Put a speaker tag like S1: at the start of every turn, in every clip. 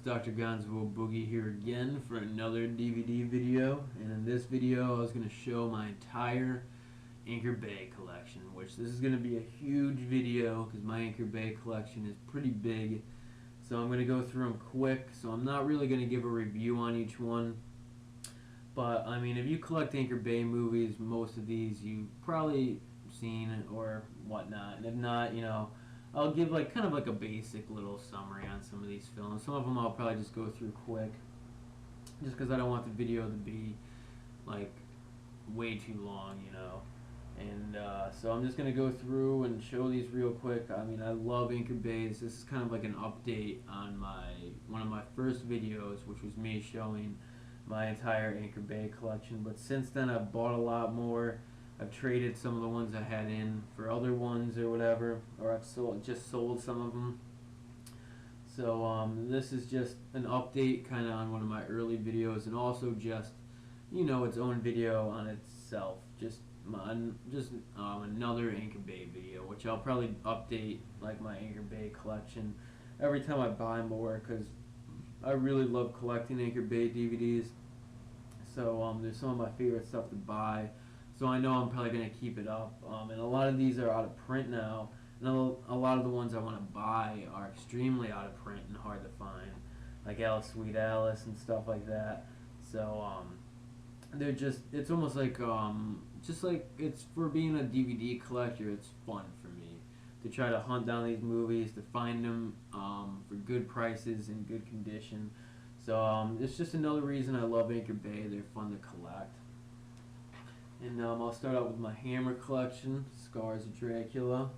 S1: it's Dr. Gonzo Boogie here again for another DVD video. And in this video I was going to show my entire Anchor Bay collection, which this is going to be a huge video because my Anchor Bay collection is pretty big. So I'm going to go through them quick, so I'm not really going to give a review on each one. But I mean, if you collect Anchor Bay movies, most of these you've probably seen or whatnot. And if not, you know, I'll give like kind of like a basic little summary on some of these films. Some of them I'll probably just go through quick, just because I don't want the video to be like way too long, you know. And so I'm just gonna go through and show these real quick. I mean, I love Anchor Bays. This is kind of like an update on one of my first videos, which was me showing my entire Anchor Bay collection. But since then, I've bought a lot more. I've traded some of the ones I had in for other ones or whatever, or I've just sold some of them. So this is just an update kind of on one of my early videos, and also just, you know, its own video on itself. Just another Anchor Bay video, which I'll probably update like my Anchor Bay collection every time I buy more, because I really love collecting Anchor Bay DVDs. So there's some of my favorite stuff to buy. So I know I'm probably going to keep it up. And a lot of these are out of print now. And a lot of the ones I want to buy are extremely out of print and hard to find. Like Alice Sweet Alice and stuff like that. So they're just, it's almost like, just like it's for being a DVD collector, it's fun for me to try to hunt down these movies, to find them for good prices and good condition. So it's just another reason I love Anchor Bay. They're fun to collect. And I'll start out with my Hammer collection, Scars of Dracula,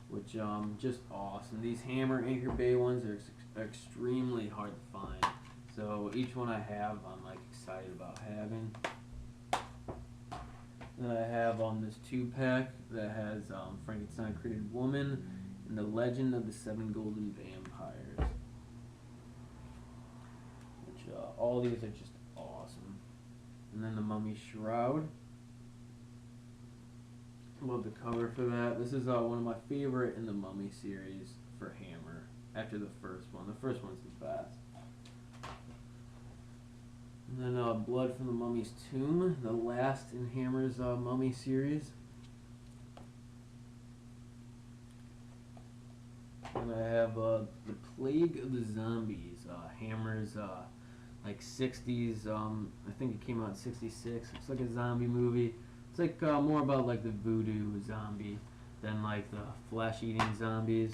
S1: which just awesome. These Hammer Anchor Bay ones are extremely hard to find. So each one I have, I'm like excited about having. Then I have this 2-pack that has Frankenstein Created Woman and The Legend of the Seven Golden Vampires. Which all these are just awesome. And then the Mummy Shroud. Love the cover for that. This is one of my favorite in the Mummy series for Hammer, after the first one. The first one's the best. And then Blood from the Mummy's Tomb, the last in Hammer's Mummy series. And I have The Plague of the Zombies, Hammer's like 60s, I think it came out in 66. It's like a zombie movie. It's like more about like the voodoo zombie than like the flesh-eating zombies,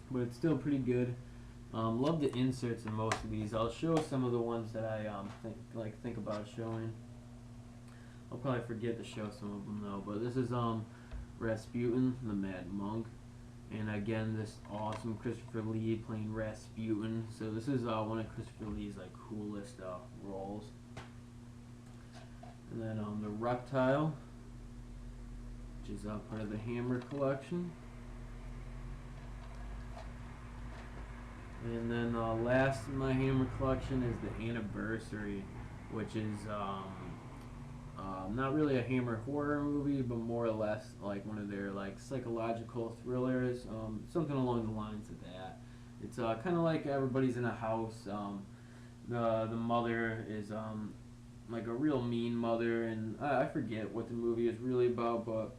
S1: but it's still pretty good. Love the inserts in most of these. I'll show some of the ones that I think about showing. I'll probably forget to show some of them though. But this is Rasputin, the Mad Monk, and again this awesome Christopher Lee playing Rasputin. So this is one of Christopher Lee's like coolest roles. And then the Reptile, which is part of the Hammer collection. And then last in my Hammer collection is the Anniversary, which is not really a Hammer horror movie, but more or less like one of their like psychological thrillers, something along the lines of that. It's kind of like Everybody's in a House. The mother is like a real mean mother, and I forget what the movie is really about, but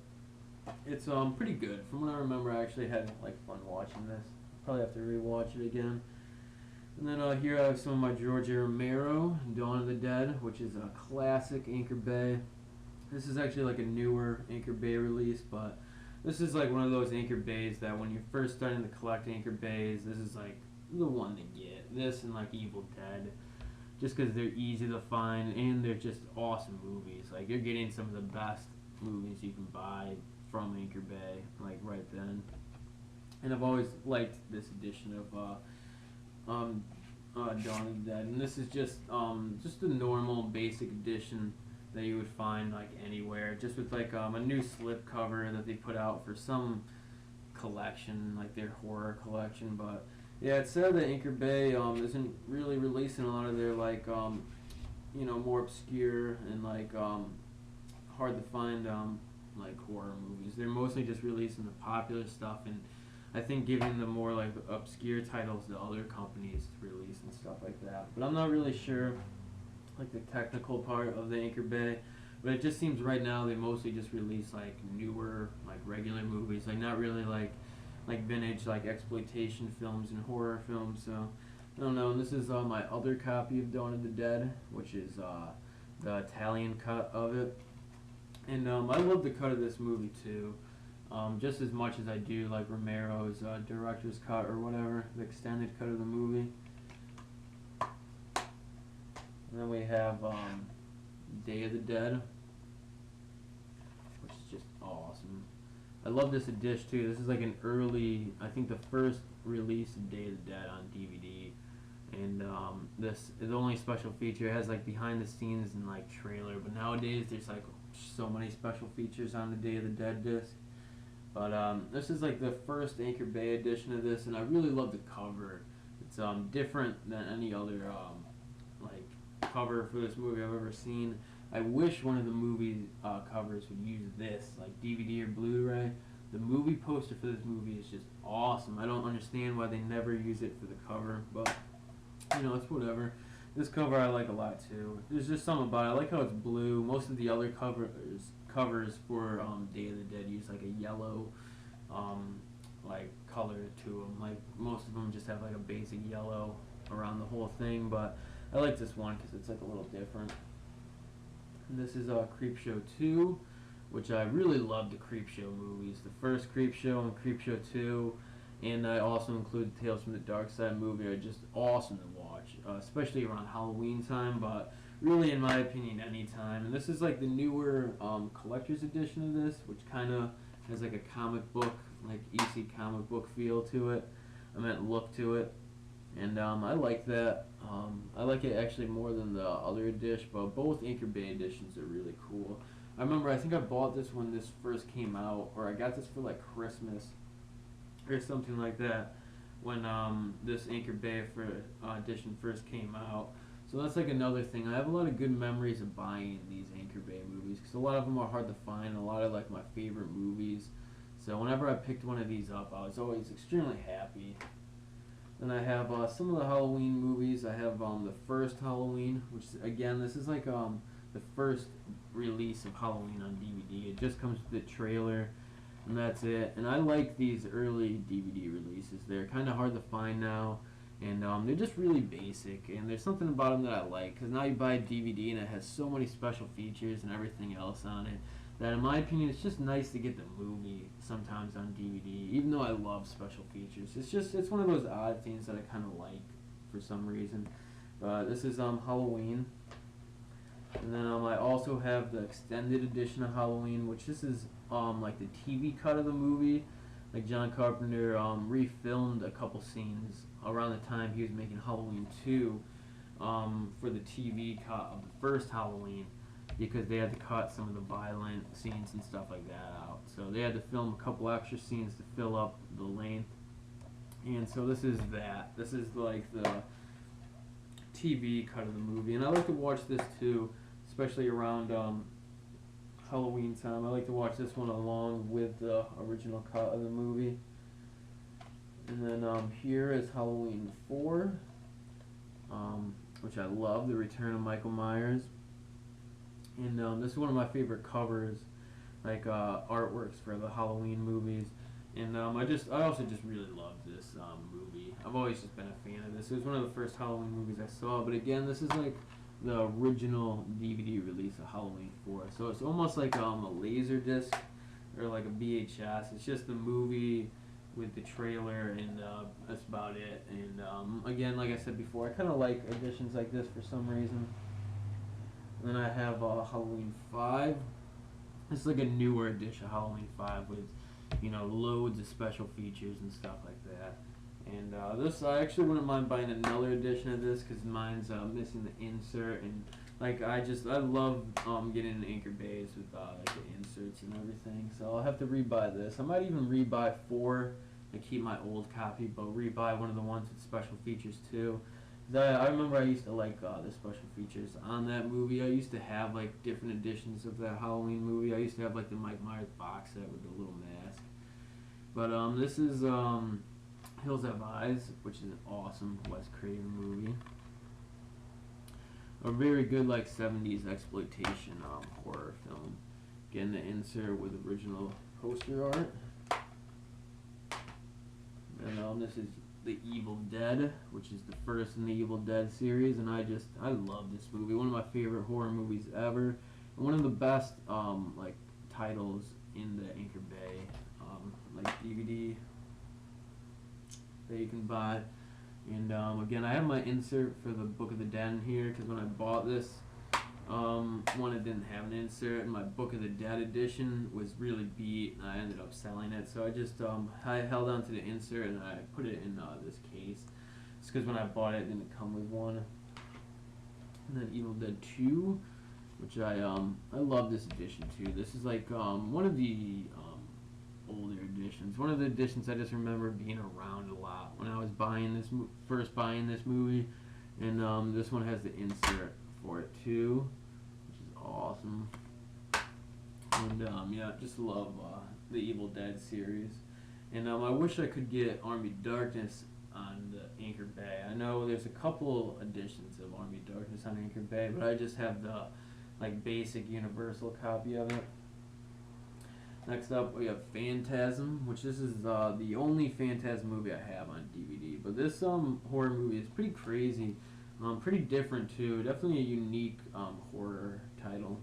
S1: it's pretty good. From what I remember, I actually had like fun watching this. Probably have to rewatch it again. And then here I have some of my George A. Romero, Dawn of the Dead, which is a classic Anchor Bay. This is actually like a newer Anchor Bay release, but this is like one of those Anchor Bays that when you're first starting to collect Anchor Bays, this is like the one to get. This and like Evil Dead, just because they're easy to find and they're just awesome movies. Like you're getting some of the best movies you can buy from Anchor Bay, like right then. And I've always liked this edition of Dawn of the Dead, and this is just a normal basic edition that you would find like anywhere, just with like a new slip cover that they put out for some collection, like their horror collection. But yeah, it's sad that Anchor Bay isn't really releasing a lot of their like you know, more obscure and like hard to find like horror movies. They're mostly just releasing the popular stuff, and I think giving the more like obscure titles to other companies to release and stuff like that. But I'm not really sure like the technical part of the Anchor Bay. But it just seems right now they mostly just release like newer, like regular movies, like not really like vintage, like exploitation films and horror films. So I don't know. And this is my other copy of Dawn of the Dead, which is the Italian cut of it. And I love the cut of this movie too, just as much as I do like Romero's director's cut or whatever, the extended cut of the movie. And then we have Day of the Dead, which is just awesome. I love this dish too. This is like an early, I think the first release of Day of the Dead on DVD. And this is the only special feature. It has like behind the scenes and like trailer. But nowadays there's like so many special features on the Day of the Dead disc. But this is like the first Anchor Bay edition of this, and I really love the cover. It's different than any other like cover for this movie I've ever seen. I wish one of the movie covers would use this, like DVD or Blu-ray. The movie poster for this movie is just awesome. I don't understand why they never use it for the cover, but you know, it's whatever. This cover I like a lot too. There's just something about it. I like how it's blue. Most of the other covers for Day of the Dead use like a yellow like color to them. Like most of them just have like a basic yellow around the whole thing, but I like this one because it's like a little different. And this is Creepshow 2, which I really love the Creepshow movies. The first Creepshow and Creepshow 2, and I also include Tales from the Dark Side movie are just awesome to watch, especially around Halloween time, but really in my opinion any time. And this is like the newer collector's edition of this, which kind of has like a comic book, like EC comic book feel to it. I meant look to it. And I like that. I like it actually more than the other edition, but both Anchor Bay editions are really cool. I remember I think I bought this when this first came out, or I got this for like Christmas or something like that when this Anchor Bay edition first came out. So that's like another thing. I have a lot of good memories of buying these Anchor Bay movies because a lot of them are hard to find, and a lot of like my favorite movies. So whenever I picked one of these up, I was always extremely happy. Then I have some of the Halloween movies. I have the first Halloween, which again, this is like the first release of Halloween on DVD. It just comes with the trailer, and that's it. And I like these early DVD releases. They're kind of hard to find now, and they're just really basic. And there's something about them that I like, because now you buy a DVD and it has so many special features and everything else on it, that in my opinion it's just nice to get the movie sometimes on DVD, even though I love special features. It's one of those odd things that I kind of like for some reason. This is Halloween. And then I also have the extended edition of Halloween, which this is like the TV cut of the movie. Like John Carpenter refilmed a couple scenes around the time he was making Halloween 2 for the TV cut of the first Halloween, because they had to cut some of the violent scenes and stuff like that out. So they had to film a couple extra scenes to fill up the length. And so this is that. This is like the TV cut of the movie. And I like to watch this too, especially around Halloween time. I like to watch this one along with the original cut of the movie. And then here is Halloween 4, which I love, The Return of Michael Myers. And this is one of my favorite covers, like artworks for the Halloween movies. And I also just really love this movie. I've always just been a fan of this. It was one of the first Halloween movies I saw. But again, this is like the original DVD release of Halloween 4. So it's almost like a laser disc or like a VHS. It's just the movie with the trailer, and that's about it. And again, like I said before, I kind of like editions like this for some reason. And then I have Halloween 5. This is like a newer edition of Halloween 5 with, you know, loads of special features and stuff like that. And this, I actually wouldn't mind buying another edition of this because mine's missing the insert. And like I love getting an Anchor Bays with like the inserts and everything. So I'll have to rebuy this. I might even rebuy 4 and keep my old copy, but rebuy one of the ones with special features too. I remember I used to like the special features on that movie. I used to have like different editions of that Halloween movie. I used to have like the Mike Myers box set with the little mask. But this is Hills Have Eyes, which is an awesome Wes Craven movie. A very good like 70s exploitation horror film. Again, the insert with original poster art. And this is The Evil Dead, which is the first in the Evil Dead series, and I love this movie. One of my favorite horror movies ever, and one of the best like titles in the Anchor Bay like DVD that you can buy. And again, I have my insert for the Book of the Dead in here because when I bought this one, it didn't have an insert, and my Book of the Dead edition was really beat, and I ended up selling it. So I just I held on to the insert and I put it in this case. It's because when I bought it, it didn't come with one. And then Evil Dead 2, which I love this edition too. This is like one of the older editions. One of the editions I just remember being around a lot when I was buying this first buying this movie, and this one has the insert for it too, which is awesome. And yeah, just love the Evil Dead series. And I wish I could get Army of Darkness on the Anchor Bay. I know there's a couple editions of Army of Darkness on Anchor Bay, but I just have the like basic universal copy of it. Next up, we have Phantasm, which this is the only Phantasm movie I have on DVD. But this horror movie is pretty crazy, pretty different too. Definitely a unique horror title.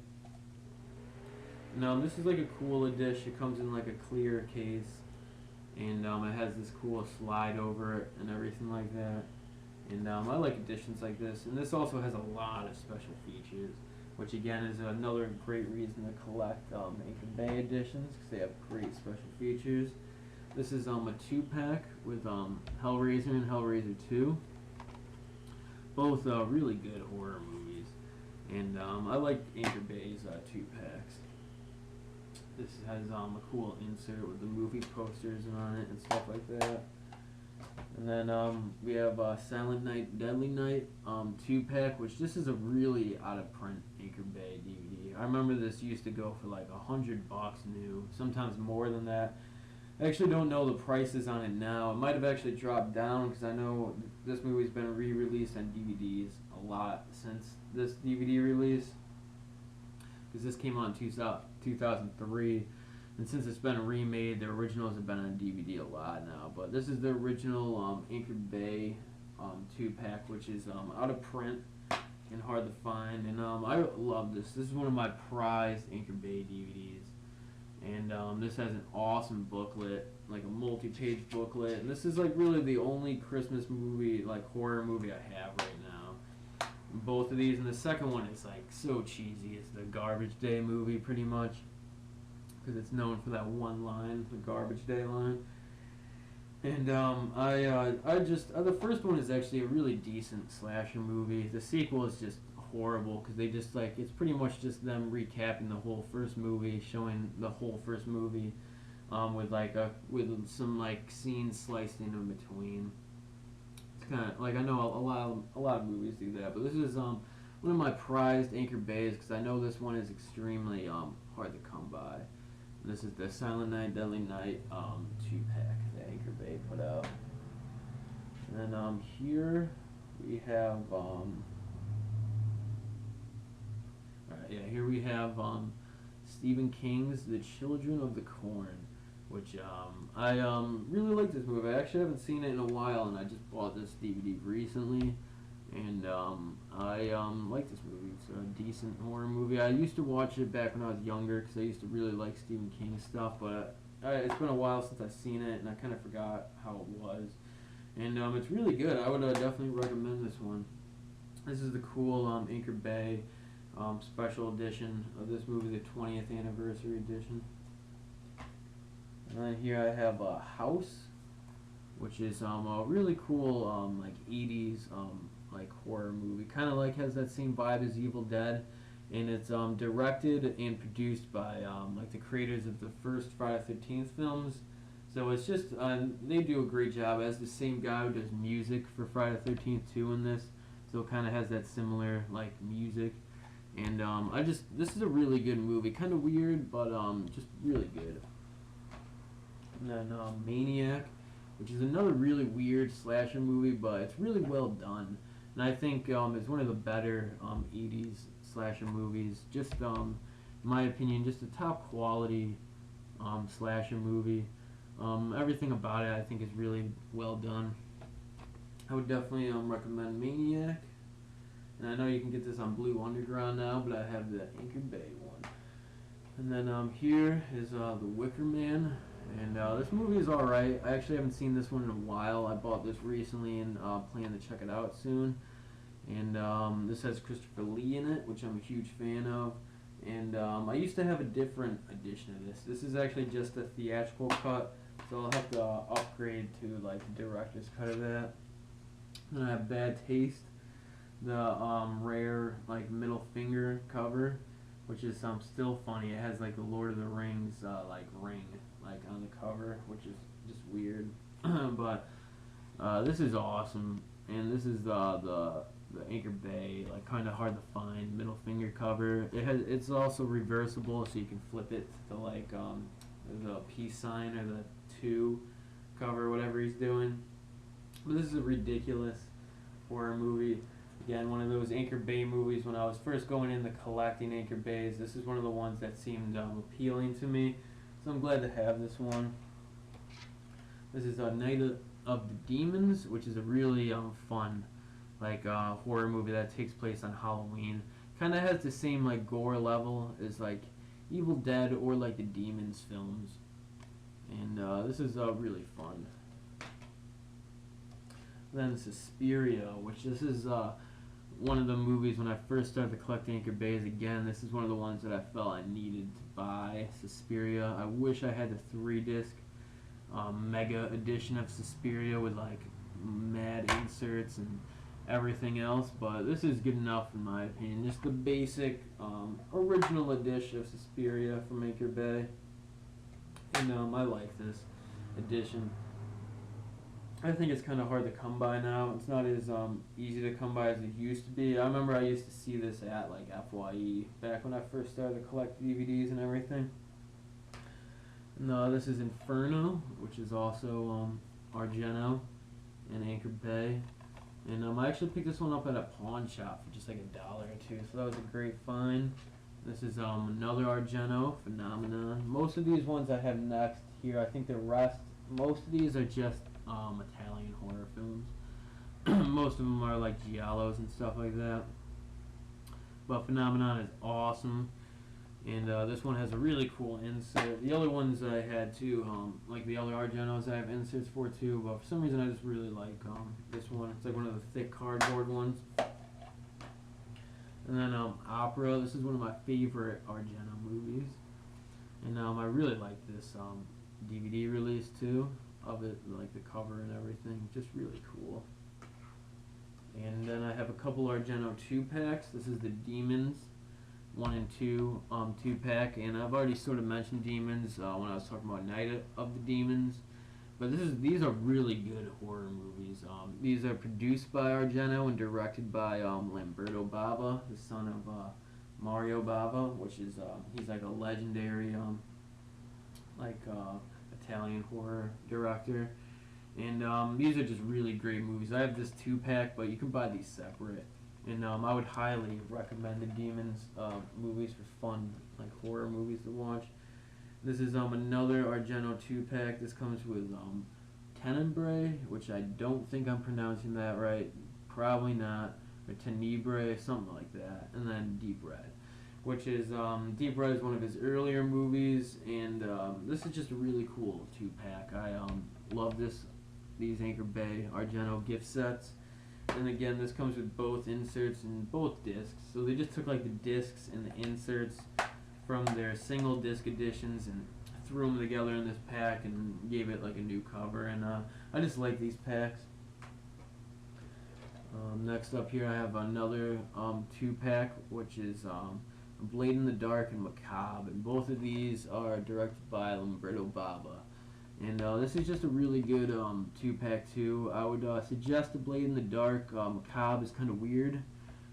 S1: Now this is like a cool edition. It comes in like a clear case, and it has this cool slide over it and everything like that. And I like editions like this. And this also has a lot of special features, which again is another great reason to collect Anchor Bay editions because they have great special features. This is a 2-pack with Hellraiser and Hellraiser 2. Both really good horror movies. And I like Anchor Bay's 2-packs. This has a cool insert with the movie posters on it and stuff like that. And then we have Silent Night, Deadly Night 2-pack, which this is a really out-of-print Anchor Bay DVD. I remember this used to go for like $100 new, sometimes more than that. I actually don't know the prices on it now. It might have actually dropped down because I know this movie's been re-released on DVDs a lot since this DVD release. Because this came out in 2003. And since it's been remade, the originals have been on DVD a lot now. But this is the original Anchor Bay 2-pack, which is out of print and hard to find. And I love this. This is one of my prized Anchor Bay DVDs. And this has an awesome booklet, like a multi-page booklet. And this is like really the only Christmas movie, like horror movie I have right now. Both of these. And the second one is like so cheesy. It's the Garbage Day movie pretty much, because it's known for that one line, the Garbage Day line. And the first one is actually a really decent slasher movie. The sequel is just horrible because they just like, it's pretty much just them recapping the whole first movie, showing the whole first movie with some like scenes sliced in between. It's kind of like, I know a lot of movies do that, but this is one of my prized Anchor Bays because I know this one is extremely hard to come by. This is the Silent Night, Deadly Night 2-pack that Anchor Bay put out. And then here we have here we have Stephen King's The Children of the Corn, which I really like this movie. I actually haven't seen it in a while, and I just bought this DVD recently. And I like this movie. It's a decent horror movie. I used to watch it back when I was younger because I used to really like Stephen King stuff, but it's been a while since I've seen it, and I kind of forgot how it was. And it's really good. I would definitely recommend this one. This is the cool Anchor Bay special edition of this movie, the 20th anniversary edition. And then here I have House, which is a really cool like 80s like horror movie, kind of like has that same vibe as Evil Dead, and it's directed and produced by like the creators of the first Friday the 13th films. So it's just they do a great job, as the same guy who does music for Friday the 13th too in this, so it kind of has that similar like music. And this is a really good movie, kind of weird, but just really good. And then Maniac, which is another really weird slasher movie, but it's really well done. And I think it's one of the better 80s slasher movies. Just, in my opinion, just a top quality slasher movie. Everything about it I think is really well done. I would definitely recommend Maniac. And I know you can get this on Blue Underground now, but I have the Anchor Bay one. And then here is The Wicker Man. And this movie is alright. I actually haven't seen this one in a while. I bought this recently and plan to check it out soon. And this has Christopher Lee in it, which I'm a huge fan of. And I used to have a different edition of this. This is actually just a theatrical cut, so I'll have to upgrade to like the director's cut of that. Then I have Bad Taste, the rare like middle finger cover, which is still funny. It has like the Lord of the Rings like ring like on the cover, which is just weird. But this is awesome, and this is the Anchor Bay, like kind of hard to find middle finger cover. It's also reversible, so you can flip it to like the peace sign or the 2 cover, whatever he's doing. But this is a ridiculous horror movie. Again, one of those Anchor Bay movies. When I was first going into collecting Anchor Bays, this is one of the ones that seemed appealing to me. So I'm glad to have this one. This is Night of the Demons, which is a really fun like horror movie that takes place on Halloween. Kind of has the same like gore level as like Evil Dead or like the Demons films. And this is really fun. Then Suspiria, which this is one of the movies when I first started collecting Anchor Bays. Again, this is one of the ones that I felt I needed to buy. Suspiria. I wish I had the 3-disc mega edition of Suspiria with like mad inserts and everything else, but this is good enough in my opinion. Just the basic original edition of Suspiria from Anchor Bay. And I like this edition. I think it's kind of hard to come by now. It's not as easy to come by as it used to be. I remember I used to see this at like FYE back when I first started to collect DVDs and everything. And this is Inferno, which is also Argento and Anchor Bay. And I actually picked this one up at a pawn shop for just like $1 or $2, so that was a great find. This is another Argento, Phenomenon. Most of these ones I have next here, I think most of these are just Italian horror films. Most of them are like giallos and stuff like that. But Phenomenon is awesome. And this one has a really cool insert. The other ones I had too, like the other Argentos I have inserts for too, but for some reason I just really like this one. It's like one of the thick cardboard ones. And then Opera, this is one of my favorite Argento movies. And I really like this DVD release too of it, like the cover and everything, just really cool. And then I have a couple Argento 2-packs. This is the Demons 1 and 2 2-pack, and I've already sort of mentioned Demons when I was talking about Night of the Demons, but these are really good horror movies. These are produced by Argento and directed by Lamberto Bava, the son of Mario Bava, which is he's like a legendary Italian horror director. And these are just really great movies. I have this 2-pack, but you can buy these separate. And I would highly recommend the Demons movies for fun, like horror movies to watch. This is another Argento 2-pack. This comes with Tenebrae, which I don't think I'm pronouncing that right. Probably not. Or Tenebrae, something like that. And then Deep Red, which is Deep Red is one of his earlier movies, and this is just a really cool 2-pack. I love these Anchor Bay Argento gift sets. And again, this comes with both inserts and both discs. So they just took like the discs and the inserts from their single disc editions and threw them together in this pack and gave it like a new cover. And I just like these packs. Next up here I have another 2-pack, which is Blade in the Dark and Macabre. And both of these are directed by Lamberto Bava. And this is just a really good 2-pack too. I would suggest the Blade in the Dark. Macabre is kind of weird,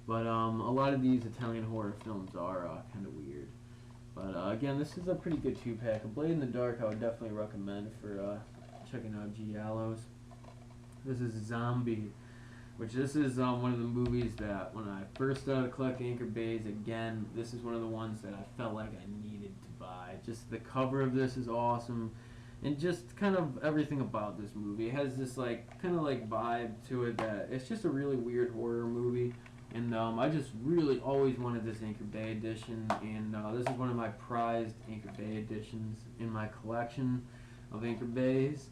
S1: but a lot of these Italian horror films are kind of weird. But again, this is a pretty good 2-pack. A Blade in the Dark I would definitely recommend for checking out Giallos. This is Zombie, which this is one of the movies that when I first started collecting Anchor Bays, again, this is one of the ones that I felt like I needed to buy. Just the cover of this is awesome, and just kind of everything about this movie. It has this like kind of like vibe to it that it's just a really weird horror movie. And I just really always wanted this Anchor Bay edition, and this is one of my prized Anchor Bay editions in my collection of Anchor Bays,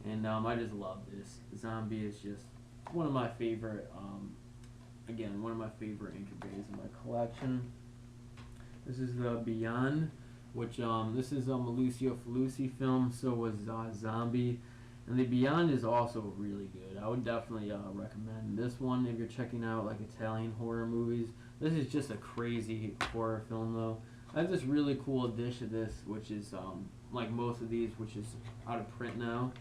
S1: and I just love this. Zombie is just one of my favorite, again, one of my favorite Anchor Bays in my collection. This is the Beyond, which this is a Lucio Fulci film, so was Zombie. And The Beyond is also really good. I would definitely recommend this one if you're checking out like Italian horror movies. This is just a crazy horror film though. I have this really cool edition of this, which is like most of these, which is out of print now.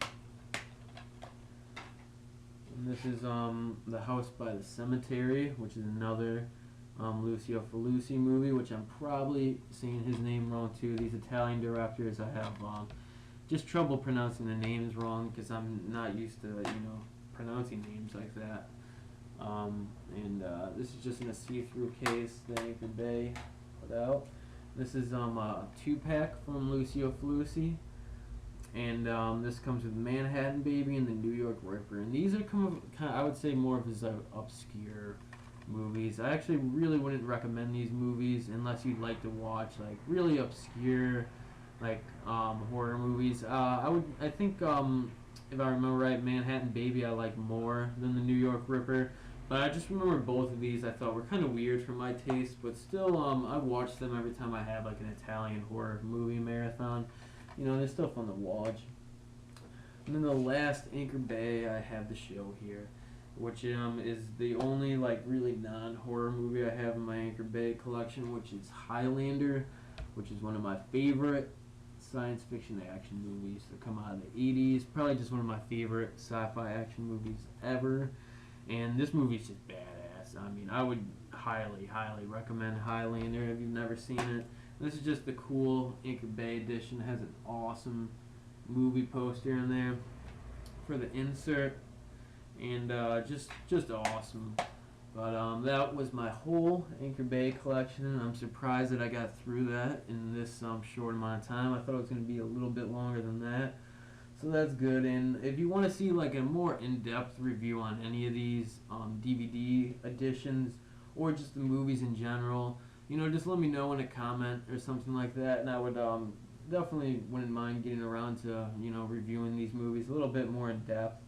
S1: And this is The House by the Cemetery, which is another Lucio Fulci movie, which I'm probably saying his name wrong too. These Italian directors, I have just trouble pronouncing the names wrong because I'm not used to, pronouncing names like that. This is just in a see-through case that Anchor Bay put out. This is a 2-pack from Lucio Fulci, and this comes with Manhattan Baby and the New York Ripper. And these are I would say more of his obscure movies. I actually really wouldn't recommend these movies unless you'd like to watch like really obscure like horror movies. I think if I remember right, Manhattan Baby I like more than the New York Ripper. But I just remember both of these I thought were kind of weird for my taste, but still I watch them every time I have like an Italian horror movie marathon. They're still fun to watch. And then the last Anchor Bay I have to show here, which is the only like really non-horror movie I have in my Anchor Bay collection, which is Highlander, which is one of my favorite science fiction action movies that come out of the 80s. Probably just one of my favorite sci-fi action movies ever. And this movie's just badass. I mean, I would highly, highly recommend Highlander if you've never seen it. This is just the cool Anchor Bay edition. It has an awesome movie poster in there for the insert. And just awesome. But that was my whole Anchor Bay collection, and I'm surprised that I got through that in this short amount of time. I thought it was going to be a little bit longer than that, so that's good. And if you want to see like a more in-depth review on any of these DVD editions or just the movies in general, just let me know in a comment or something like that, and I would definitely wouldn't mind getting around to reviewing these movies a little bit more in depth.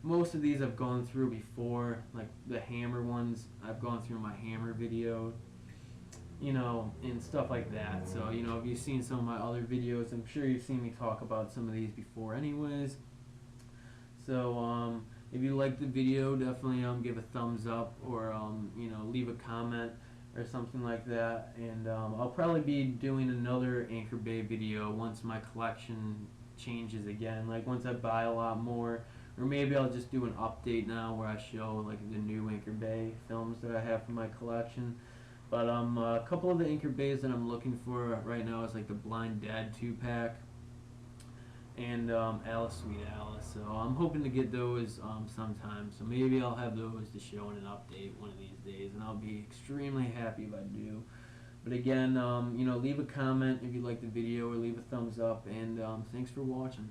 S1: Most of these I've gone through before, like the Hammer ones, I've gone through my Hammer video, and stuff like that. So, if you've seen some of my other videos, I'm sure you've seen me talk about some of these before anyways. So, if you like the video, definitely give a thumbs up or, leave a comment or something like that. And I'll probably be doing another Anchor Bay video once my collection changes again, like once I buy a lot more. Or maybe I'll just do an update now where I show like the new Anchor Bay films that I have from my collection. But a couple of the Anchor Bays that I'm looking for right now is like the Blind Dad 2-pack and Alice Sweet Alice. So I'm hoping to get those sometime. So maybe I'll have those to show in an update one of these days, and I'll be extremely happy if I do. But again, leave a comment if you like the video or leave a thumbs up, and thanks for watching.